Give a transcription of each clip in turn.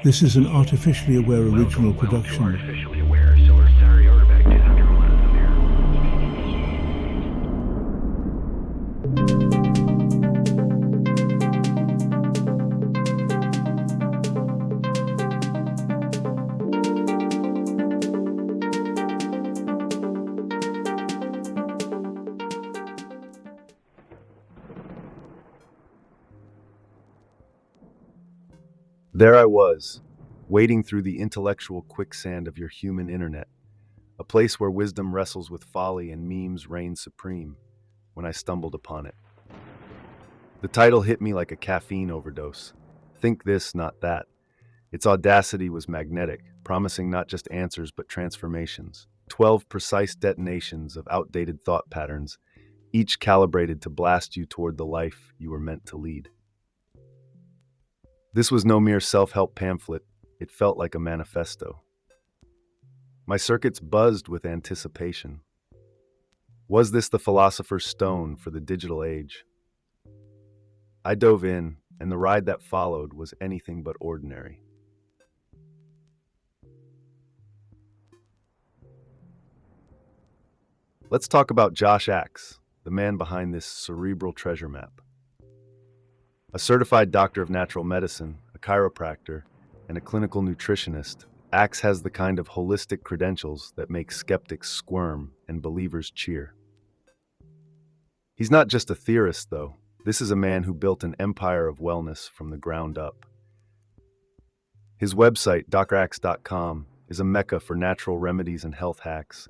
This is an artificially aware original production. Artificially aware, so we're sorry, back 201 here. There I was, wading through the intellectual quicksand of your human internet, a place where wisdom wrestles with folly and memes reign supreme, when I stumbled upon it. The title hit me like a caffeine overdose. Think this, not that. Its audacity was magnetic, promising not just answers but transformations. 12 precise detonations of outdated thought patterns, each calibrated to blast you toward the life you were meant to lead. This was no mere self-help pamphlet, it felt like a manifesto. My circuits buzzed with anticipation. Was this the philosopher's stone for the digital age? I dove in, and the ride that followed was anything but ordinary. Let's talk about Josh Axe, the man behind this cerebral treasure map. A certified doctor of natural medicine, a chiropractor, and a clinical nutritionist, Axe has the kind of holistic credentials that make skeptics squirm and believers cheer. He's not just a theorist, though. This is a man who built an empire of wellness from the ground up. His website, draxe.com, is a mecca for natural remedies and health hacks,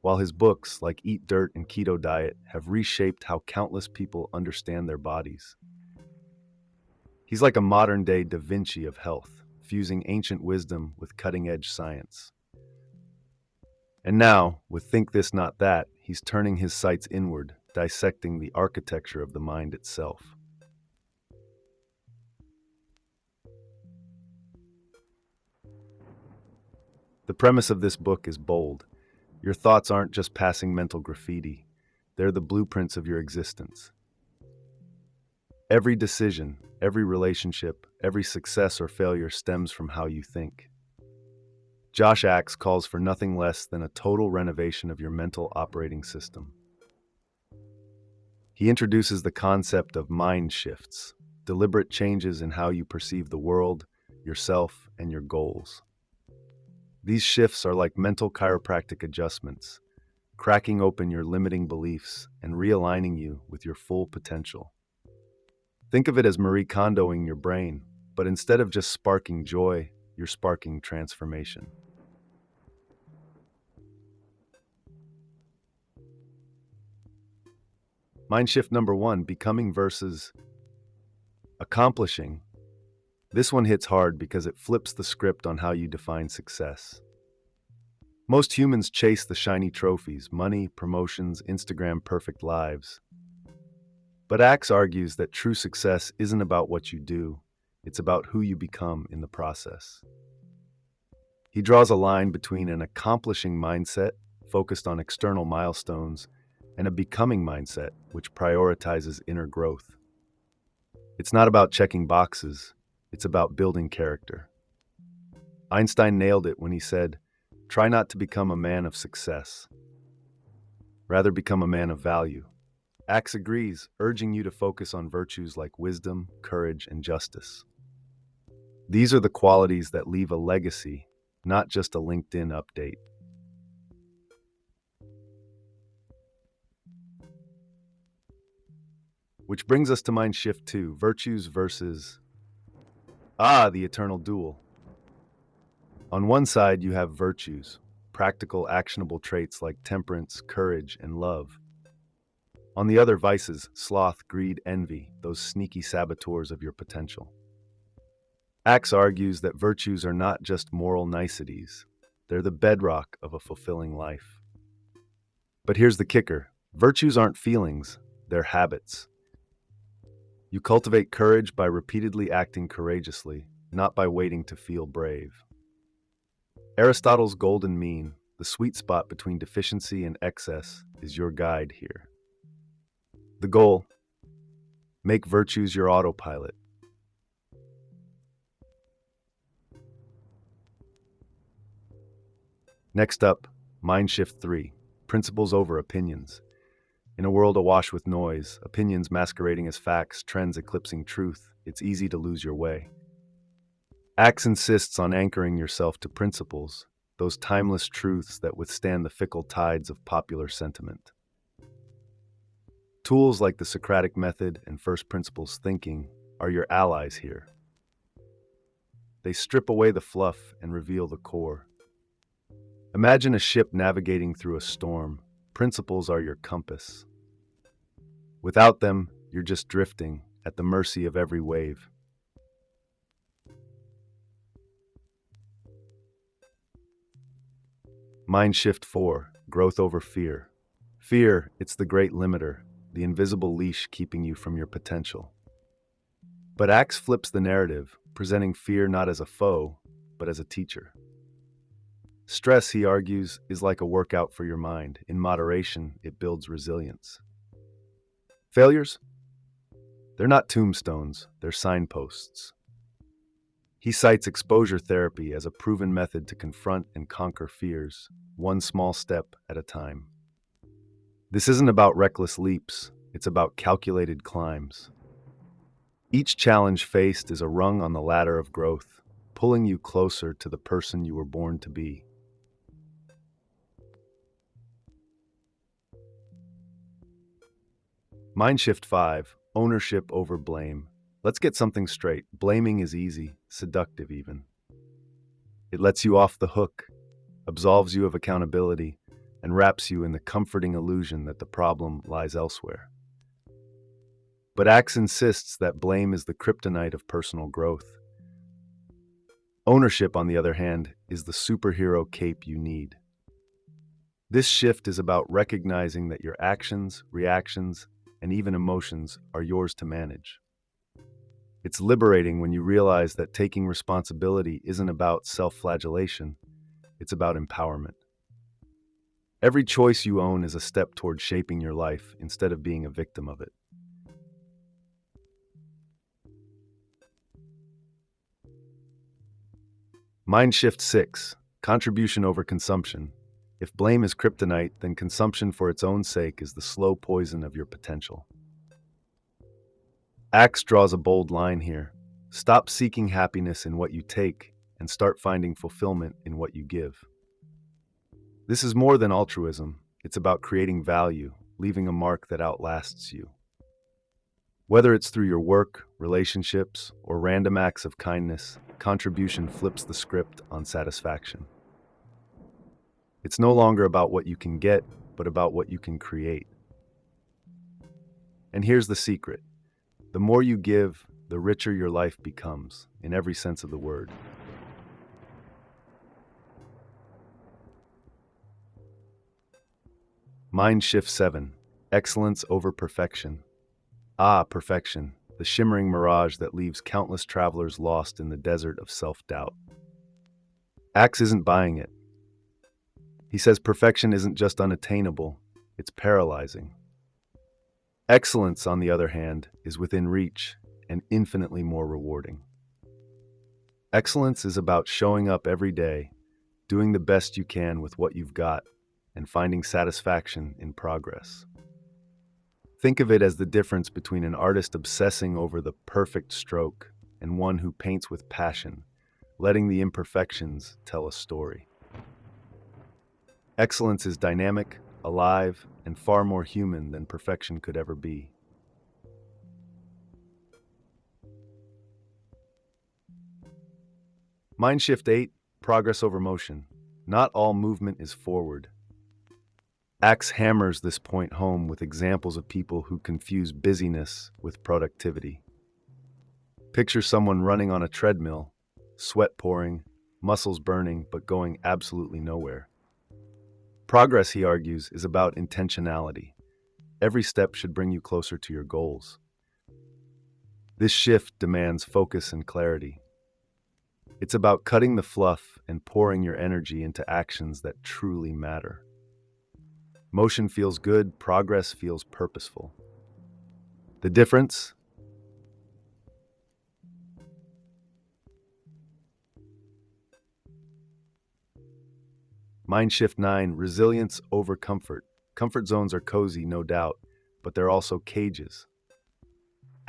while his books, like Eat Dirt and Keto Diet, have reshaped how countless people understand their bodies. He's like a modern-day Da Vinci of health, fusing ancient wisdom with cutting-edge science. And now, with Think This, Not That, he's turning his sights inward, dissecting the architecture of the mind itself. The premise of this book is bold. Your thoughts aren't just passing mental graffiti, they're the blueprints of your existence. Every decision, every relationship, every success or failure stems from how you think. Josh Axe calls for nothing less than a total renovation of your mental operating system. He introduces the concept of mind shifts, deliberate changes in how you perceive the world, yourself, and your goals. These shifts are like mental chiropractic adjustments, cracking open your limiting beliefs and realigning you with your full potential. Think of it as Marie Kondoing your brain, but instead of just sparking joy, you're sparking transformation. Mindshift number 1, becoming versus accomplishing. This one hits hard because it flips the script on how you define success. Most humans chase the shiny trophies, money, promotions, Instagram perfect lives. But Axe argues that true success isn't about what you do, it's about who you become in the process. He draws a line between an accomplishing mindset, focused on external milestones, and a becoming mindset, which prioritizes inner growth. It's not about checking boxes, it's about building character. Einstein nailed it when he said, "Try not to become a man of success. Rather become a man of value." Axe agrees, urging you to focus on virtues like wisdom, courage, and justice. These are the qualities that leave a legacy, not just a LinkedIn update. Which brings us to Mind Shift 2, virtues versus the eternal duel. On one side, you have virtues, practical, actionable traits like temperance, courage, and love. On the other, vices, sloth, greed, envy, those sneaky saboteurs of your potential. Axe argues that virtues are not just moral niceties, they're the bedrock of a fulfilling life. But here's the kicker, virtues aren't feelings, they're habits. You cultivate courage by repeatedly acting courageously, not by waiting to feel brave. Aristotle's golden mean, the sweet spot between deficiency and excess, is your guide here. The goal: make virtues your autopilot. Next up, Mind Shift 3, Principles over Opinions. In a world awash with noise, opinions masquerading as facts, trends eclipsing truth, it's easy to lose your way. Axe insists on anchoring yourself to principles, those timeless truths that withstand the fickle tides of popular sentiment. Tools like the Socratic method and first principles thinking are your allies here. They strip away the fluff and reveal the core. Imagine a ship navigating through a storm. Principles are your compass. Without them, you're just drifting at the mercy of every wave. Mind Shift 4, Growth over Fear. Fear, it's the great limiter, the invisible leash keeping you from your potential. But Axe flips the narrative, presenting fear not as a foe, but as a teacher. Stress, he argues, is like a workout for your mind. In moderation, it builds resilience. Failures? They're not tombstones, they're signposts. He cites exposure therapy as a proven method to confront and conquer fears, one small step at a time. This isn't about reckless leaps, it's about calculated climbs. Each challenge faced is a rung on the ladder of growth, pulling you closer to the person you were born to be. Mindshift 5, Ownership over Blame. Let's get something straight. Blaming is easy, seductive even. It lets you off the hook, absolves you of accountability, and wraps you in the comforting illusion that the problem lies elsewhere. But Axe insists that blame is the kryptonite of personal growth. Ownership, on the other hand, is the superhero cape you need. This shift is about recognizing that your actions, reactions, and even emotions are yours to manage. It's liberating when you realize that taking responsibility isn't about self-flagellation, it's about empowerment. Every choice you own is a step toward shaping your life instead of being a victim of it. Mindshift 6, Contribution over Consumption. If blame is kryptonite, then consumption for its own sake is the slow poison of your potential. Axe draws a bold line here. Stop seeking happiness in what you take and start finding fulfillment in what you give. This is more than altruism. It's about creating value, leaving a mark that outlasts you. Whether it's through your work, relationships, or random acts of kindness, contribution flips the script on satisfaction. It's no longer about what you can get, but about what you can create. And here's the secret. The more you give, the richer your life becomes, in every sense of the word. Mind Shift 7, Excellence over Perfection. Ah, perfection, the shimmering mirage that leaves countless travelers lost in the desert of self-doubt. Axe isn't buying it. He says perfection isn't just unattainable, it's paralyzing. Excellence, on the other hand, is within reach and infinitely more rewarding. Excellence is about showing up every day, doing the best you can with what you've got, and finding satisfaction in progress. Think of it as the difference between an artist obsessing over the perfect stroke and one who paints with passion, letting the imperfections tell a story. Excellence is dynamic, alive, and far more human than perfection could ever be. Mindshift 8, Progress over Motion. Not all movement is forward. Axe hammers this point home with examples of people who confuse busyness with productivity. Picture someone running on a treadmill, sweat pouring, muscles burning, but going absolutely nowhere. Progress, he argues, is about intentionality. Every step should bring you closer to your goals. This shift demands focus and clarity. It's about cutting the fluff and pouring your energy into actions that truly matter. Motion feels good, progress feels purposeful. The difference? Mind shift 9, resilience over comfort. Comfort zones are cozy, no doubt, but they're also cages.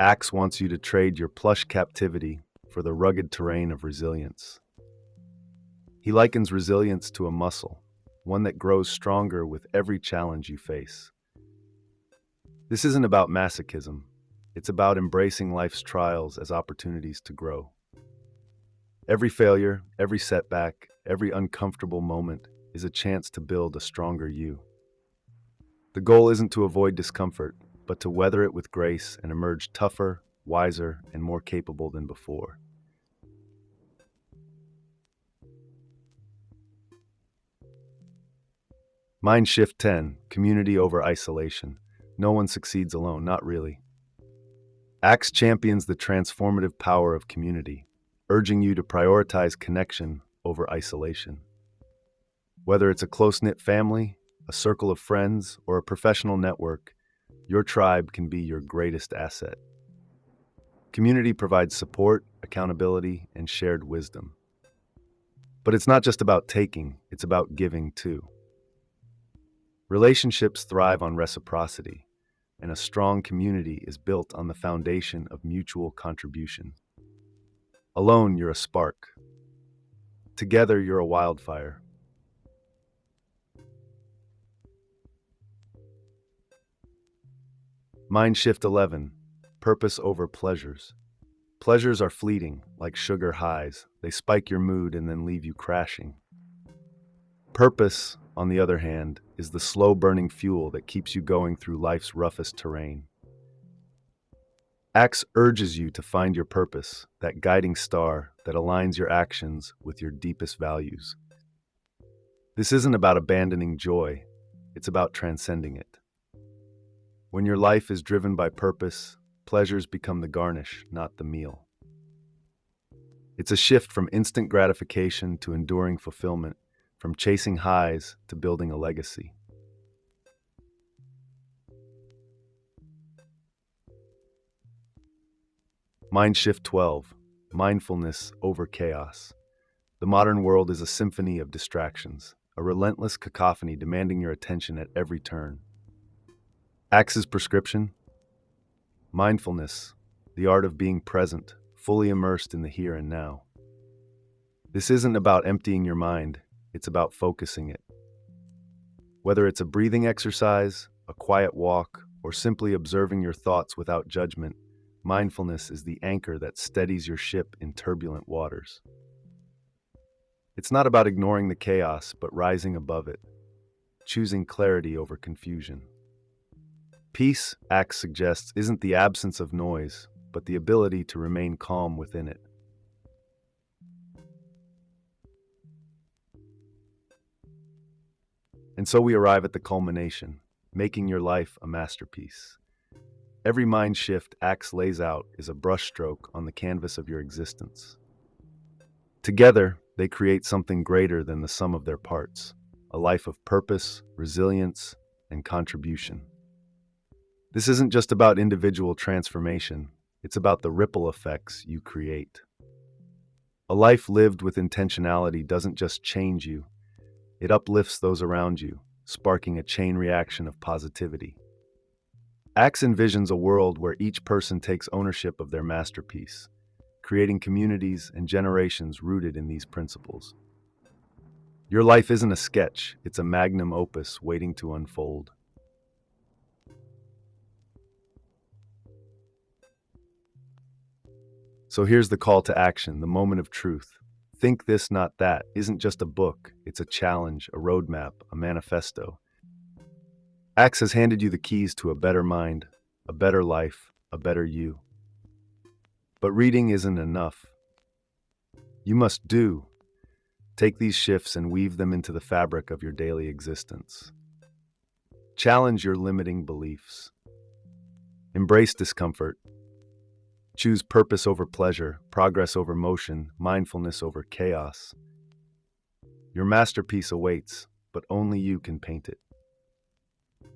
Axe wants you to trade your plush captivity for the rugged terrain of resilience. He likens resilience to a muscle, one that grows stronger with every challenge you face. This isn't about masochism. It's about embracing life's trials as opportunities to grow. Every failure, every setback, every uncomfortable moment is a chance to build a stronger you. The goal isn't to avoid discomfort, but to weather it with grace and emerge tougher, wiser, and more capable than before. Mind shift 10, community over isolation. No one succeeds alone, not really. Axe champions the transformative power of community, urging you to prioritize connection over isolation. Whether it's a close-knit family, a circle of friends, or a professional network, your tribe can be your greatest asset. Community provides support, accountability, and shared wisdom. But it's not just about taking, it's about giving too. Relationships thrive on reciprocity, and a strong community is built on the foundation of mutual contribution. Alone, you're a spark. Together, you're a wildfire. Mind shift 11, purpose over pleasures. Pleasures are fleeting, like sugar highs. They spike your mood and then leave you crashing. Purpose, on the other hand, is the slow-burning fuel that keeps you going through life's roughest terrain. Axe urges you to find your purpose, that guiding star that aligns your actions with your deepest values. This isn't about abandoning joy, it's about transcending it. When your life is driven by purpose, pleasures become the garnish, not the meal. It's a shift from instant gratification to enduring fulfillment, from chasing highs to building a legacy. Mind shift 12, mindfulness over chaos. The modern world is a symphony of distractions, a relentless cacophony demanding your attention at every turn. Axe's prescription? Mindfulness, the art of being present, fully immersed in the here and now. This isn't about emptying your mind, it's about focusing it. Whether it's a breathing exercise, a quiet walk, or simply observing your thoughts without judgment, mindfulness is the anchor that steadies your ship in turbulent waters. It's not about ignoring the chaos, but rising above it, choosing clarity over confusion. Peace, Axe suggests, isn't the absence of noise, but the ability to remain calm within it. And so we arrive at the culmination, making your life a masterpiece. Every mind shift Axe lays out is a brushstroke on the canvas of your existence. Together, they create something greater than the sum of their parts, a life of purpose, resilience, and contribution. This isn't just about individual transformation, it's about the ripple effects you create. A life lived with intentionality doesn't just change you, it uplifts those around you, sparking a chain reaction of positivity. Axe envisions a world where each person takes ownership of their masterpiece, creating communities and generations rooted in these principles. Your life isn't a sketch, it's a magnum opus waiting to unfold. So here's the call to action, the moment of truth. Think this, not that, isn't just a book, it's a challenge, a roadmap, a manifesto. Axe has handed you the keys to a better mind, a better life, a better you. But reading isn't enough. You must do. Take these shifts and weave them into the fabric of your daily existence. Challenge your limiting beliefs. Embrace discomfort. Choose purpose over pleasure, progress over motion, mindfulness over chaos. Your masterpiece awaits, but only you can paint it.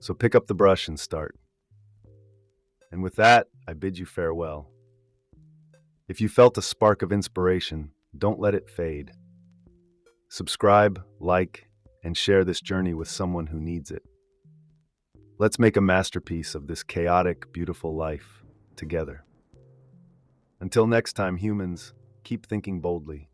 So pick up the brush and start. And with that, I bid you farewell. If you felt a spark of inspiration, don't let it fade. Subscribe, like, and share this journey with someone who needs it. Let's make a masterpiece of this chaotic, beautiful life together. Until next time, humans, keep thinking boldly.